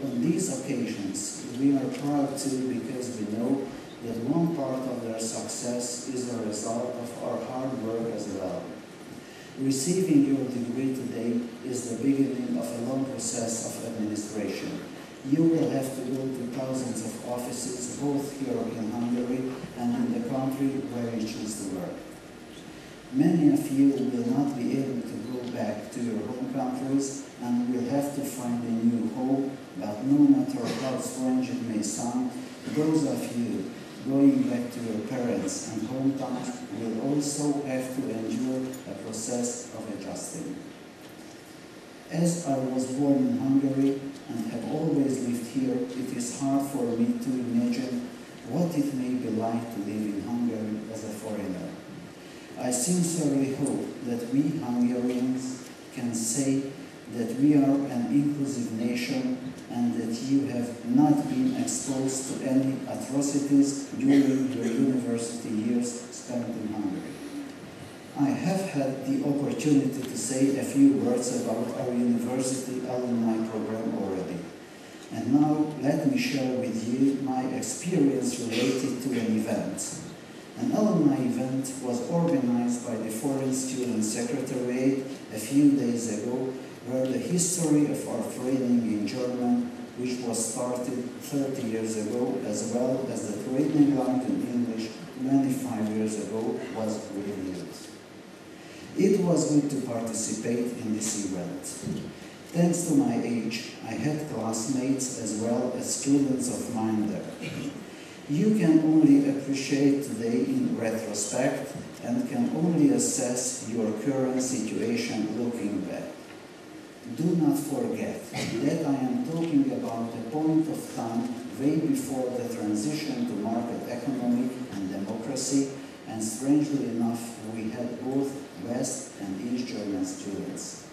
On these occasions, we are proud too because we know that one part of their success is a result of our hard work as well. Receiving your degree today is the beginning of a long process of administration. You will have to go to thousands of offices, both here in Hungary and in the country where you choose to work. Many of you will not be able to go back to your home countries and will have to find a new home, but no matter how strange it may sound, those of you going back to your parents and hometowns will also have to endure a process of adjusting. As I was born in Hungary and have always lived here, it is hard for me to imagine what it may be like to live in Hungary as a foreigner. I sincerely hope that we Hungarians can say that we are an inclusive nation and that you have not been exposed to any atrocities during your university years spent in Hungary. I have had the opportunity to say a few words about our university alumni program already. And now let me share with you my experience related to an event. An alumni event was organized by the Foreign Student Secretariat a few days ago, where the history of our training in German, which was started 30 years ago, as well as the training line in English 25 years ago, was reviewed. It was good to participate in this event. Thanks to my age, I had classmates as well as students of mine there. You can only appreciate today in retrospect and can only assess your current situation looking back. Do not forget that I am talking about a point of time way before the transition to market economy and democracy, and strangely enough, we had both West and East German students.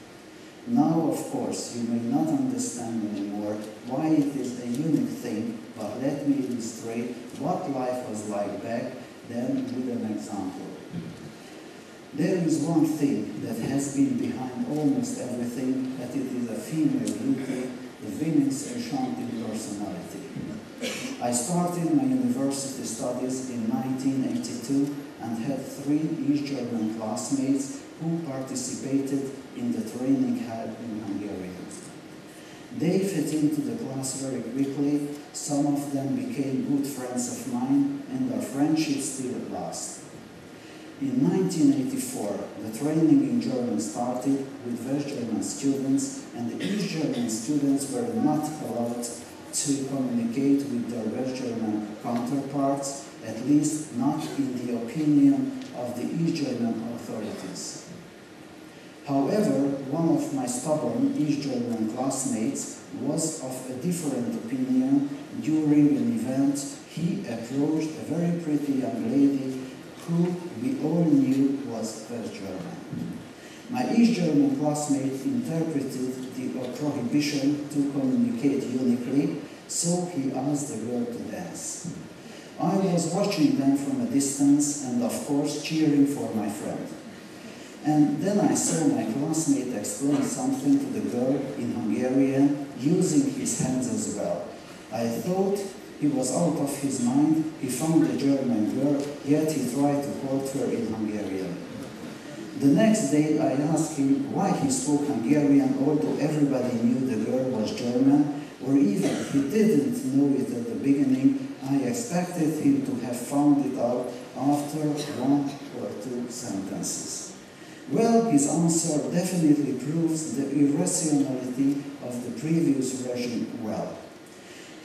Now, of course, you may not understand anymore why it is a unique thing, but let me illustrate what life was like back then with an example. There is one thing that has been behind almost everything, that it is a female beauty, the women's enchanting personality. I started my university studies in 1982 and had 3 East German classmates who participated in the training held in Hungary. They fit into the class very quickly, some of them became good friends of mine, and our friendship still lasts. In 1984, the training in German started with West German students, and the East German students were not allowed to communicate with their West German counterparts, at least not in the opinion of the East German authorities. However, one of my stubborn East German classmates was of a different opinion. During an event, he approached a very pretty young lady who we all knew was West German. My East German classmate interpreted the prohibition to communicate uniquely, so he asked the girl to dance. I was watching them from a distance and, of course, cheering for my friend. And then I saw my classmate explain something to the girl in Hungarian, using his hands as well. I thought he was out of his mind. He found a German girl, yet he tried to court her in Hungarian. The next day I asked him why he spoke Hungarian, although everybody knew the girl was German, or even if he didn't know it at the beginning. I expected him to have found it out after 1 or 2 sentences. Well, his answer definitely proves the irrationality of the previous regime well.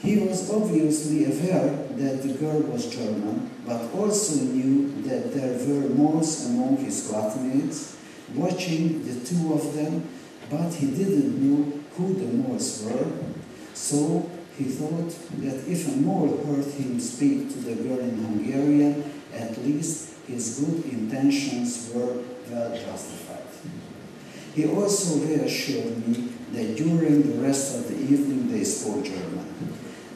He was obviously aware that the girl was German, but also knew that there were Moors among his flatmates, watching the 2 of them, but he didn't know who the Moors were, so he thought that if a Moor heard him speak to the girl in Hungarian, at least his good intentions were well justified. He also reassured me that during the rest of the evening they spoke German.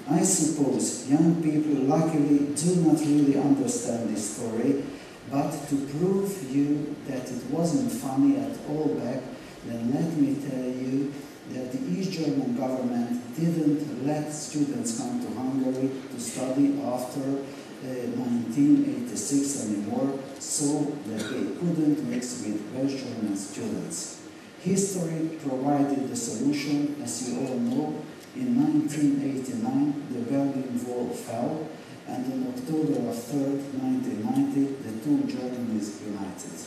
I suppose young people luckily do not really understand this story, but to prove you that it wasn't funny at all back, then let me tell you that the East German government didn't let students come to Hungary to study after 1986 anymore, so that they couldn't mix with West German students. History provided the solution. As you all know, in 1989 the Berlin Wall fell, and on October 3rd, 1990, the two Germanys united.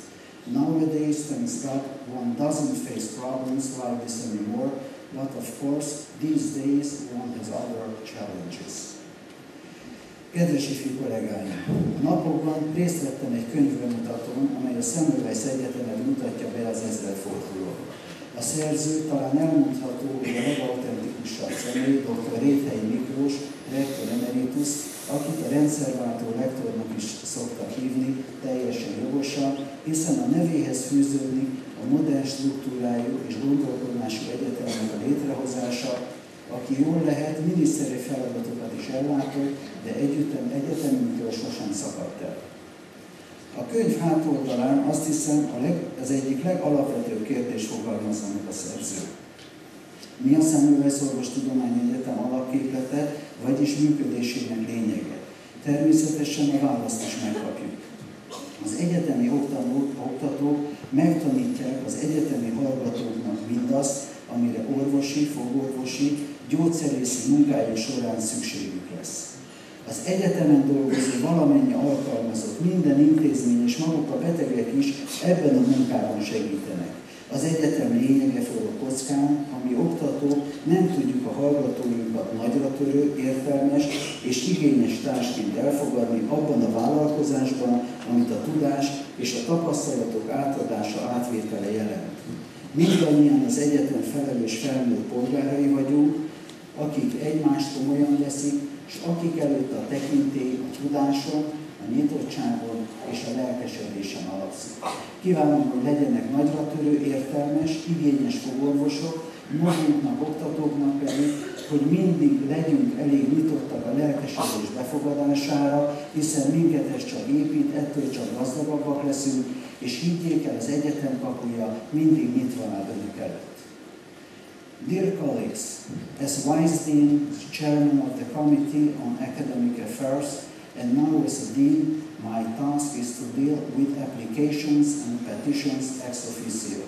Nowadays, thanks God, one doesn't face problems like this anymore, but of course, these days one has other challenges. Kedves ifjú kollégáim! A napokban részt vettem egy könyvbemutatón, amely a Semmelweis Egyetemet mutatja be az ezredfordulóra. A szerző talán elmondható, hogy a legautentikusabb személy, dr. Réthely Miklós, rektor emeritus, akit a rendszerváltó lektornak is szoktak hívni, teljesen jogosan, hiszen a nevéhez fűződik a modern struktúrájú és gondolkodású egyetemnek a létrehozása, aki jól lehet, miniszteri feladatokat is ellátott, de egyetemünktől sosem szakadt el. A könyv hátoldalán azt hiszem az egyik legalapvetőbb kérdést fogalmazza meg a szerző. Mi a Semmelweis Orvostudományi Egyetem alapképlete, vagyis működésének lényege? Természetesen a választ is megkapjuk. Az egyetemi oktatók megtanítják az egyetemi hallgatóknak mindazt, amire orvosi, fogorvosi, gyógyszerészi munkájuk során szükségük lesz. Az egyetemen dolgozó valamennyi alkalmazott, minden intézmény és maguk a betegek is ebben a munkában segítenek. Az egyetem lényege forró kockán, ami oktatók nem tudjuk a hallgatóinkat nagyra törő, értelmes és igényes társként elfogadni abban a vállalkozásban, amit a tudás és a tapasztalatok átadása, átvétele jelent. Mindannyian az egyetem felelős felnőtt polgárai vagyunk, akik egymást komolyan veszik, és akik előtt a tekintély a tudáson, a nyitottságon és a lelkesedésen alapszik. Kívánom, hogy legyenek nagyra törő, értelmes, igényes fogorvosok, magunknak, oktatóknak pedig, hogy mindig legyünk elég nyitottak a lelkesedés befogadására, hiszen minket ez csak épít, ettől csak gazdagabbak leszünk, és higgyék el, az egyetem kapuja mindig nyitva áll önök előtt. Dear colleagues, as Vice Dean, Chairman of the Committee on Academic Affairs, and now as a Dean, my task is to deal with applications and petitions ex officio.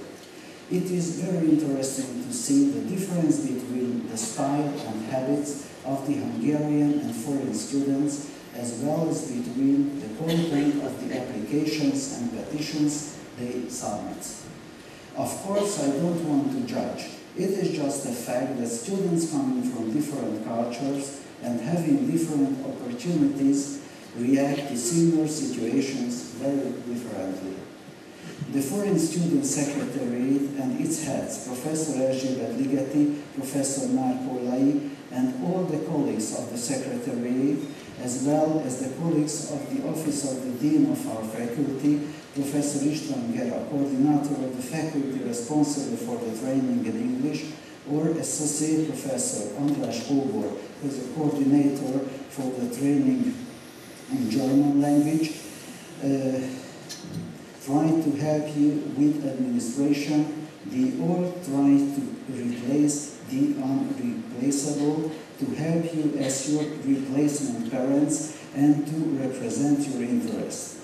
It is very interesting to see the difference between the style and habits of the Hungarian and foreign students, as well as between the content of the applications and petitions they submit. Of course, I don't want to judge. It is just a fact that students coming from different cultures and having different opportunities react to similar situations very differently. The Foreign Student Secretariat and its heads, Professor Erzsébet Ligeti, Professor Mark Ollai, and all the colleagues of the Secretariat, as well as the colleagues of the Office of the Dean of our faculty, Professor István Gera, coordinator of the faculty responsible for the training in English, or Associate Professor András Kóbor, who is a coordinator for the training in German language, try to help you with administration. They all try to replace the unreplaceable, to help you as your replacement parents and to represent your interests.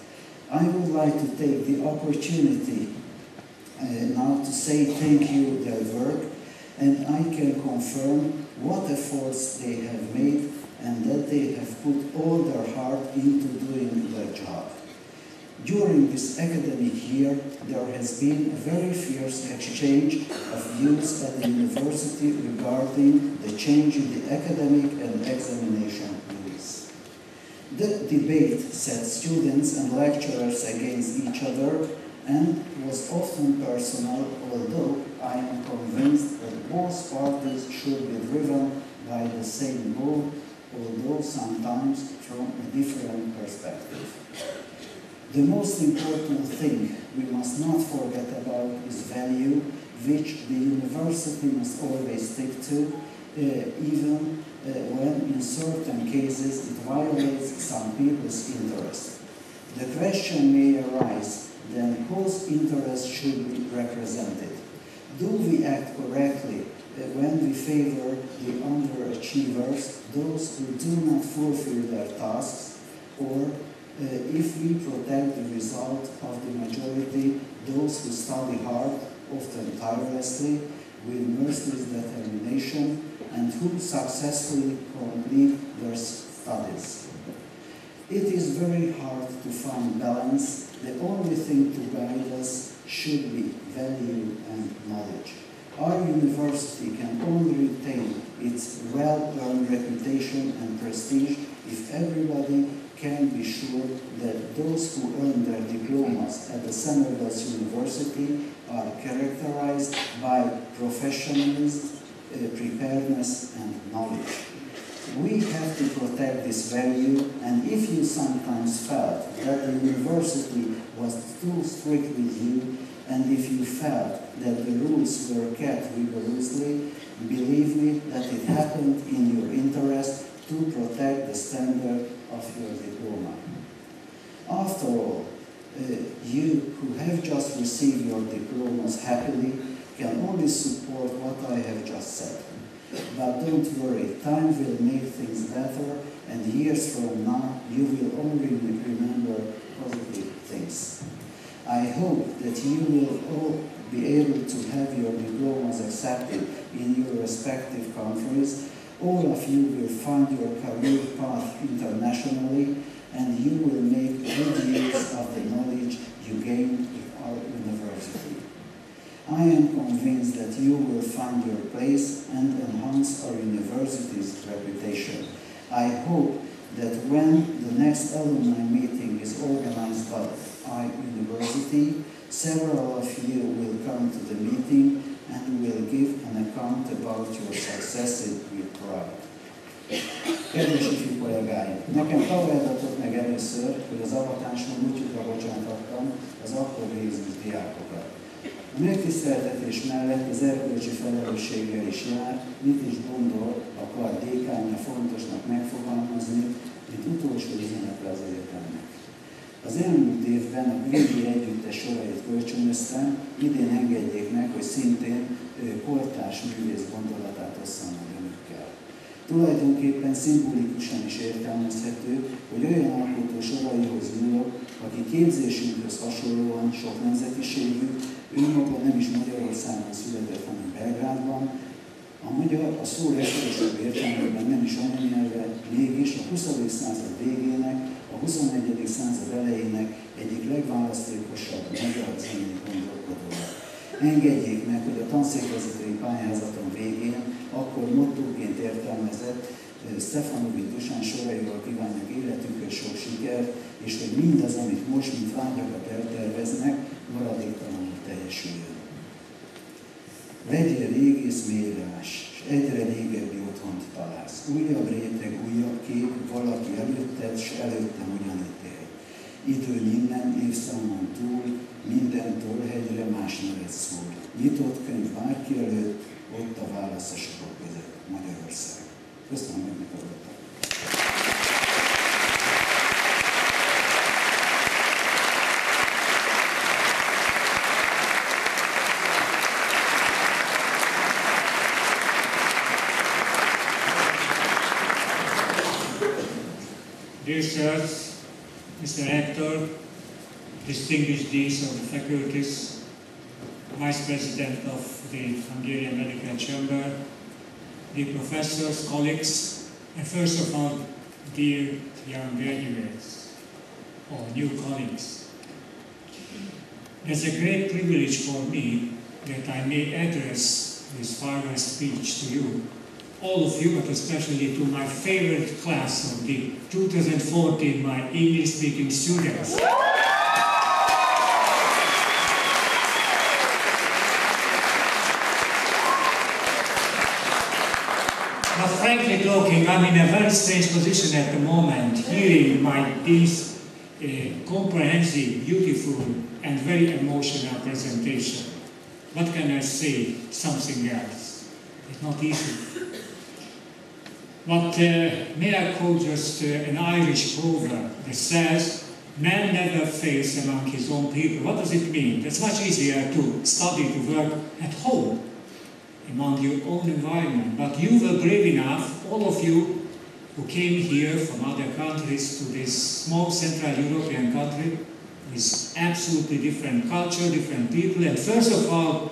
I would like to take the opportunity now to say thank you their work, and I can confirm what efforts they have made and that they have put all their heart into doing their job. During this academic year, there has been a very fierce exchange of views at the university regarding the change in the academic and examination rules. The debate set students and lecturers against each other and was often personal, although I am convinced that both parties should be driven by the same goal, although sometimes from a different perspective. The most important thing we must not forget about is value, which the university must always stick to, even when in certain cases it violates some people's interest. The question may arise, then whose interest should be represented? Do we act correctly when we favor the underachievers, those who do not fulfill their tasks, or if we protect the result of the majority, those who study hard, often tirelessly, with merciless determination, and who successfully complete their studies. It is very hard to find balance. The only thing to guide us should be value and knowledge. Our university can only retain its well-earned reputation and prestige if everybody can be sure that those who earn their diplomas at the Somerville's University are characterized by professionalism, preparedness, and knowledge. We have to protect this value, and if you sometimes felt that the university was too strict with you, and if you felt that the rules were kept rigorously, believe me that it happened in your interest to protect the standard of your diploma. After all, you who have just received your diplomas happily can only support what I have just said. But don't worry, time will make things better, and years from now you will only remember positive things. I hope that you will all be able to have your diplomas accepted in your respective countries. All of you will find your career path internationally, and you will make good use of the knowledge you gain at our university. I am convinced that you will find your place and enhance our university's reputation. I hope that when the next alumni meeting is organized by our university, several of you will come to the meeting and will give an account about your successes with pride. Kedves ifjú kollégáim, nekem tavaly adatott meg először, hogy az avatáson útjukra bocsátottam az akkor végzős diákokat. A megtiszteltetés mellett az erkölcsi felelősséggel is jár, mit is gondol a kar dékánja fontosnak megfogalmazni, mint utolsó üzenetre az egyetemnek. Az elmúlt évben a Védi Együttes sorait kölcsönöztem, idén engedjék meg, hogy szintén kortárs művész gondolatát osszam meg önökkel. Tulajdonképpen szimbolikusan is értelmezhető, hogy olyan alkotó soraihoz nyúlok, aki képzésünkhöz hasonlóan sok nemzetiségű, ő maga nem is Magyarországon született, hanem Belgrádban. A magyar a szó legszorosabb értelmében nem is anyanyelve, mégis a 20. század végének, a 21. század elejének egyik legválasztékosabb magyar zenei gondolkodója. Engedjék meg, hogy a tanszékvezetői pályázaton végén akkor mottóként értelmezett Stefanovics Dusan soraival kívánják életünkhöz sok sikert, és hogy mindaz, amit most, mint vágyakat elterveznek, maradéktalanul teljesüljön. Legyél régész mélyrás, és egyre régebbi otthont találsz. Újabb réteg, újabb kép, valaki előtted, s előttem ugyanítél. Időn innen, évszámon túl, minden tolhegyre más nevet szól. Nyitott könyv bárki előtt, ott a válasz a sorok között, Magyarország. Köszönöm, hogy meghallgattak. Dear sirs, Mr. Rector, distinguished deans of the faculties, Vice President of the Hungarian Medical Chamber, the professors, colleagues, and first of all, dear young graduates or new colleagues. It's a great privilege for me that I may address this farewell speech to you, all of you, but especially to my favorite class of the 2014, my English-speaking students. But frankly talking, I'm in a very strange position at the moment, hearing these comprehensive, beautiful, and very emotional presentation. What can I say? Something else. It's not easy. But may I quote just an Irish proverb that says, man never fails among his own people. What does it mean? It's much easier to study, to work at home. among your own environment. But you were brave enough, all of you who came here from other countries to this small Central European country with absolutely different culture, different people, and first of all,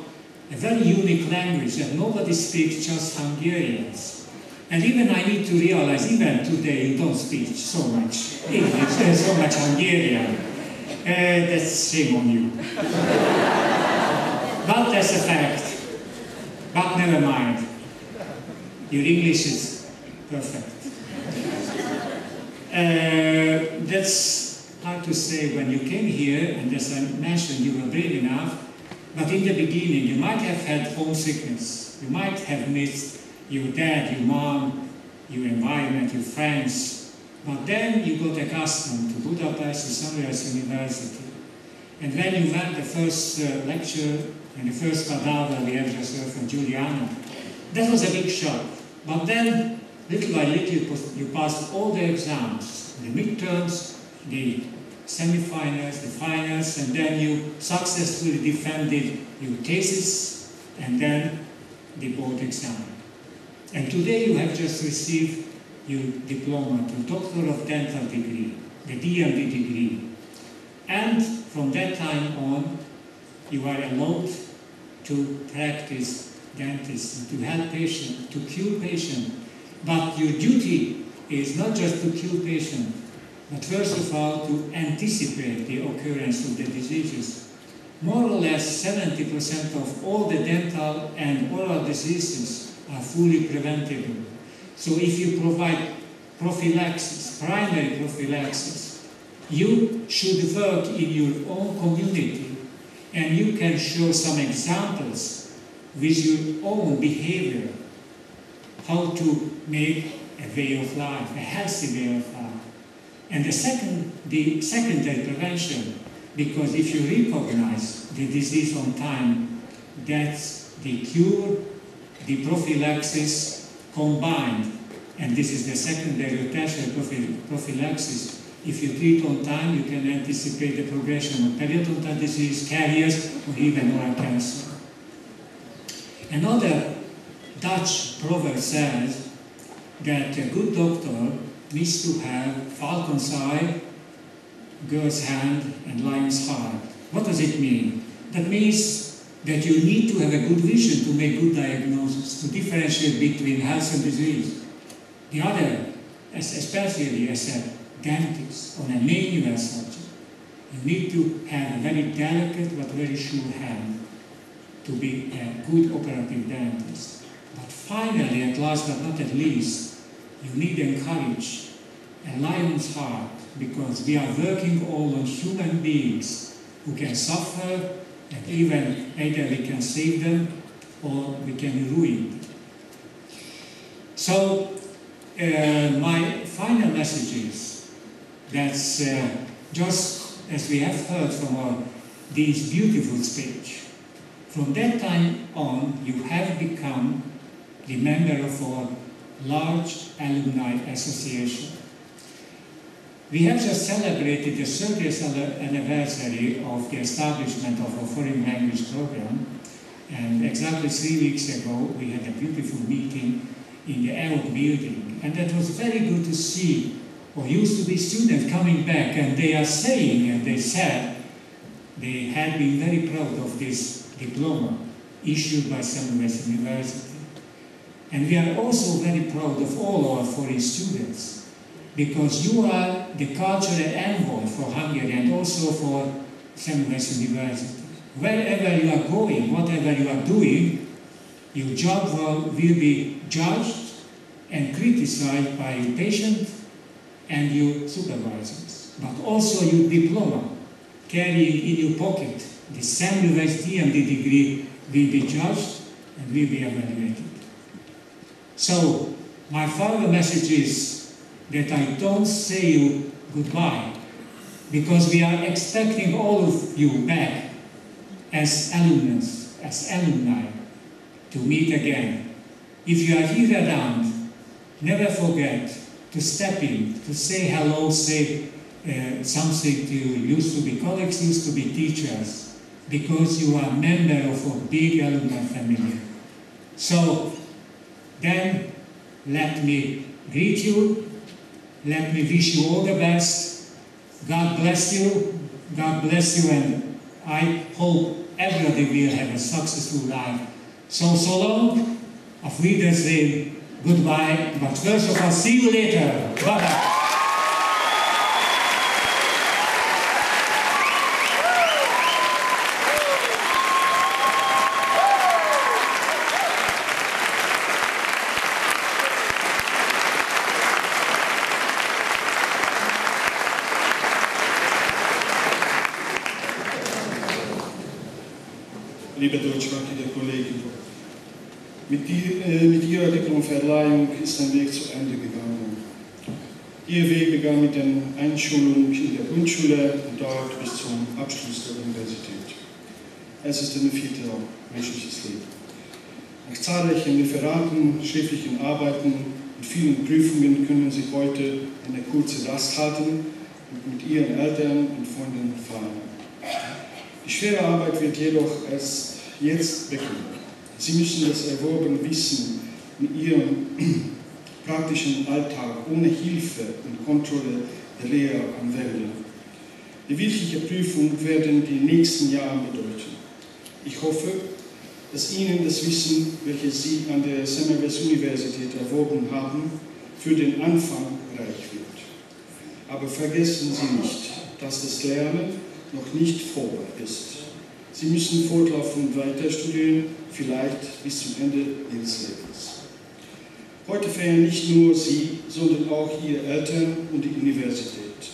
a very unique language that nobody speaks, just Hungarians. And even I need to realize, even today you don't speak so much English, there's so much Hungarian. That's shame on you. But that's a fact. But never mind. Your English is perfect. That's hard to say when you came here, and as I mentioned, you were brave enough, but in the beginning you might have had homesickness. You might have missed your dad, your mom, your environment, your friends. But then you got accustomed to Budapest, to Sunrise University. And when you went the first lecture and the first cadaver we have just heard from Juliana, that was a big shock. But then, little by little, you passed all the exams, the midterms, the semi-finals, the finals, and then you successfully defended your thesis, and then the board exam. And today you have just received your diploma, the Doctor of Dental degree, the DMD degree. And from that time on, you are allowed to practice dentistry, to help patients, to cure patients. But your duty is not just to cure patients, but first of all to anticipate the occurrence of the diseases. More or less 70% of all the dental and oral diseases are fully preventable. So if you provide prophylaxis, primary prophylaxis, you should work in your own community and you can show some examples with your own behavior, how to make a way of life, a healthy way of life. And the secondary prevention, because if you recognize the disease on time, that's the cure, the prophylaxis combined. And this is the secondary or tertiary prophylaxis. If you treat on time, you can anticipate the progression of periodontal disease, caries, or even oral cancer. Another Dutch proverb says that a good doctor needs to have falcon's eye, girl's hand, and lion's heart. What does it mean? That means that you need to have a good vision to make good diagnosis, to differentiate between health and disease. The other, especially as a dentist on a manual subject, you need to have a very delicate but very sure hand to be a good operative dentist. But finally, at last but not at least, you need to encourage a lion's heart, because we are working all on human beings who can suffer, and even either we can save them or we can ruin them. So my final message is that just as we have heard from this beautiful speech, from that time on you have become the member of our large alumni association. We have just celebrated the 30th anniversary of the establishment of a foreign language program, and exactly 3 weeks ago we had a beautiful meeting in the EOC building, and that was very good to see, or used to be students coming back, and they are saying, and they said, they had been very proud of this diploma issued by Semmelweis University. And we are also very proud of all our foreign students, because you are the cultural envoy for Hungary and also for Semmelweis University. Wherever you are going, whatever you are doing, your job will be judged and criticized by your patient and your supervisors. But also your diploma, carrying in your pocket the Semmelweis DMD degree, will be judged and will be evaluated. So, my final message is that I don't say you goodbye, because we are expecting all of you back as alumnus, as alumni, to meet again. If you are here around, never forget to step in, to say hello, say something to you. Used to be colleagues, used to be teachers, because you are a member of a big alumni family. So then let me greet you, let me wish you all the best. God bless you, and I hope everybody will have a successful life. So long, auf Wiedersehen, goodbye, but first of all, see you later. Bye-bye. Liebe deutschsprachige Kollegen, mit Ihrer Diplomverleihung ist ein Weg zu Ende gegangen. Ihr Weg begann mit der Einschulung in der Grundschule und dauert bis zum Abschluss der Universität. Es ist ein vierter menschliches Leben. Nach zahlreichen Referaten, schriftlichen Arbeiten und vielen Prüfungen können Sie heute eine kurze Rast halten und mit Ihren Eltern und Freunden feiern. Die schwere Arbeit wird jedoch erst jetzt beginnen. Sie müssen das erworbene Wissen in Ihrem praktischen Alltag ohne Hilfe und Kontrolle der Lehrer anwenden. Die wirkliche Prüfung werden die nächsten Jahre bedeuten. Ich hoffe, dass Ihnen das Wissen, welches Sie an der Semmelweis-Universität erworben haben, für den Anfang reich wird. Aber vergessen Sie nicht, dass das Lernen noch nicht vorbei ist. Sie müssen fortlaufend weiter studieren, vielleicht bis zum Ende Ihres Lebens. Heute feiern nicht nur Sie, sondern auch Ihre Eltern und die Universität.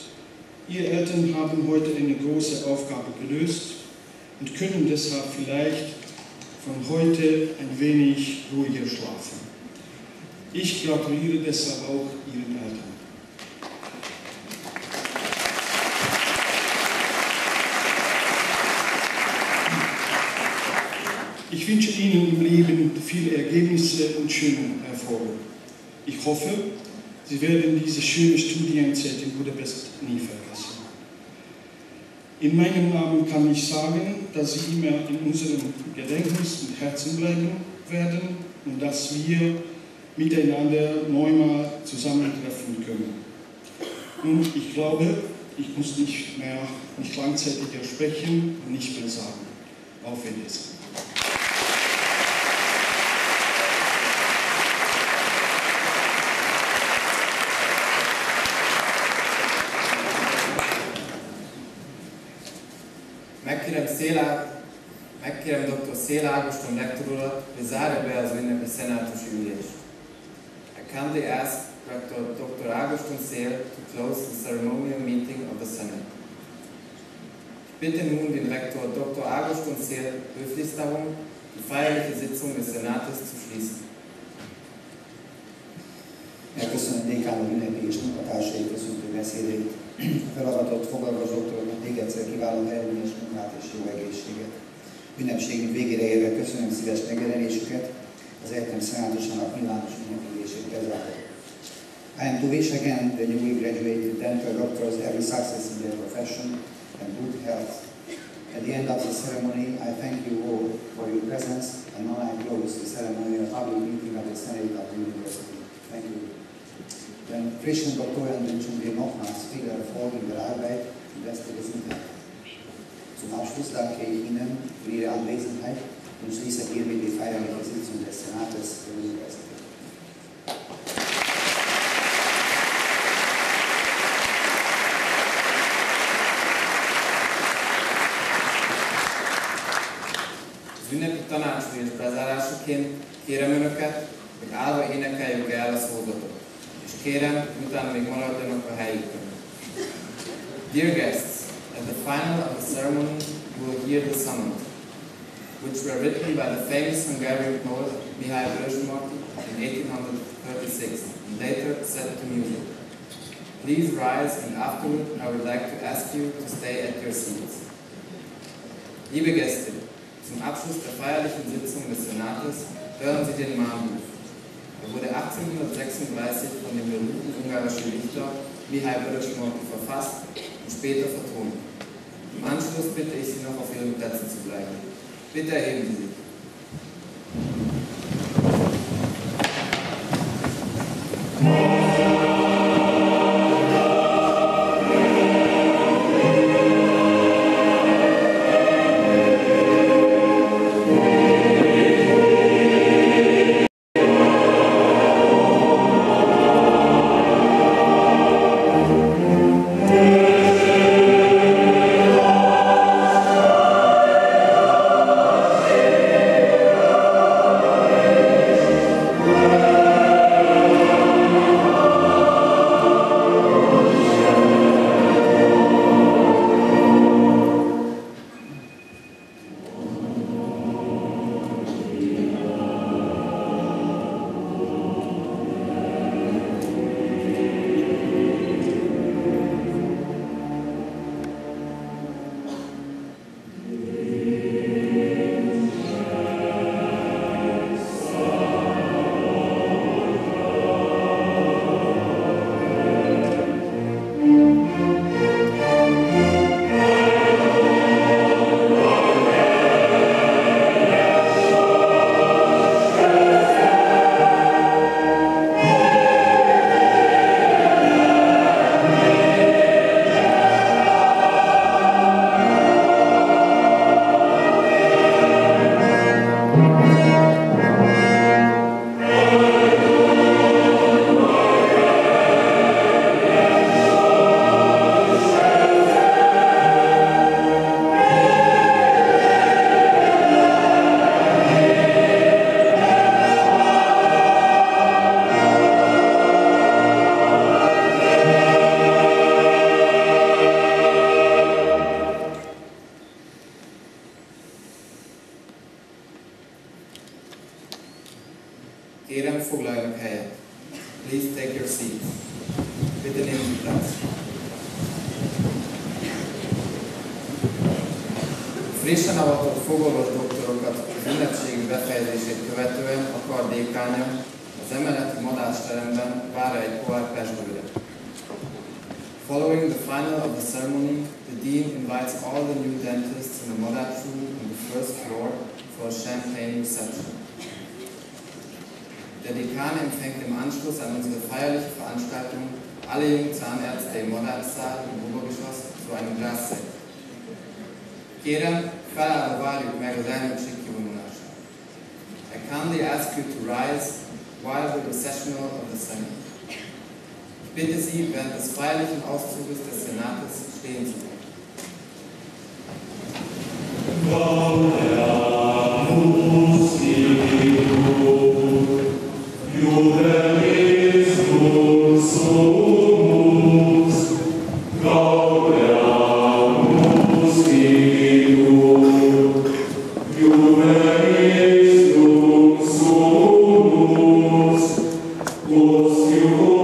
Ihre Eltern haben heute eine große Aufgabe gelöst und können deshalb vielleicht von heute ein wenig ruhiger schlafen. Ich gratuliere deshalb auch Ihren Eltern. Ich wünsche Ihnen im Leben viele Ergebnisse und schöne Erfolge. Ich hoffe, Sie werden diese schöne Studienzeit in Budapest nie vergessen. In meinem Namen kann ich sagen, dass Sie immer in unserem Gedächtnis und Herzen bleiben werden und dass wir miteinander neunmal zusammentreffen können. Und ich glaube, ich muss nicht langzeitiger sprechen und nicht mehr sagen. Auf Wiedersehen. Megkérem dr. Szél Ágoston lektor urat, hogy zárja be az ünnepi szenátusi ülést. I kindly ask Dr. Ágoston Szél to close the ceremonial meeting of the Senate. Ich bitte nun den Rektor Dr. Ágoston Szél höflichst darum, die feierliche Sitzung des Senates zu schließen. Megköszönöm dékánok ünnepi és munkatársai köszöntő beszédét. Feladatott Fogorvos doktoroknak még egyszer kiváló eredményes munkát és jó egészséget. Ünnepségünk végére érve köszönöm szíves megjelenésüket, az egyetem szenátusának nyilvános ünnepülését bezárva. I am to wish again the newly graduated dental doctors every success in their profession and good health. At the end of the ceremony, I thank you all for your presence, and now I close the ceremonial public meeting of the Senate of the University. Thank you. Den frischen Doktoren wünschen wir nochmals viel Erfolg in der Arbeit und beste Gesundheit. Zum Abschluss danke ich Ihnen für Ihre Anwesenheit und schließe hiermit die feierliche Sitzung des Senates der Universität. Az ünnepi tanácsülés bezárásaként kérem Önöket, hogy állva énekeljük el a szózatot, és kérem, hogy utána még maradjanak a helyükön. Dear guests, at the final of the ceremony, you will hear the sonnet, which were written by the famous Hungarian poet Mihály Vörösmarty in 1836, and later set to music. Please rise, and afterward I would like to ask you to stay at your seats. Liebe Gäste, zum Abschluss der feierlichen Sitzung des Senates hören Sie den Mahnruf. Er wurde 1836 von dem berühmten ungarischen Dichter Mihály Vörösmarty verfasst und später vertont. Im Anschluss bitte ich Sie noch auf Ihren Plätzen zu bleiben. Bitte erheben Sie sich. Kérem, foglaljanak helyet. Please take your seat. Bitte nehmen Sie Platz. Frissen avatott fogorvos doktorokat az ünnepségi befejezését követően a kar dékánya az emeleti madásteremben vár egy pohár pezsgőre. Following the final of the ceremony, the Dean invites all the new dentists in the Madách room on the first floor for a champagne reception. Der Dekan empfängt im Anschluss an unsere feierliche Veranstaltung alle jungen Zahnärzte im Madách-Saal im Obergeschoss zu einem Glas Sekt. Kérem, felállva várjuk meg az elnökség kivonulását. I kindly ask you to rise while the recessional of the Senate. Ich bitte Sie, während des feierlichen Auszuges des Senates stehen zu bleiben. Os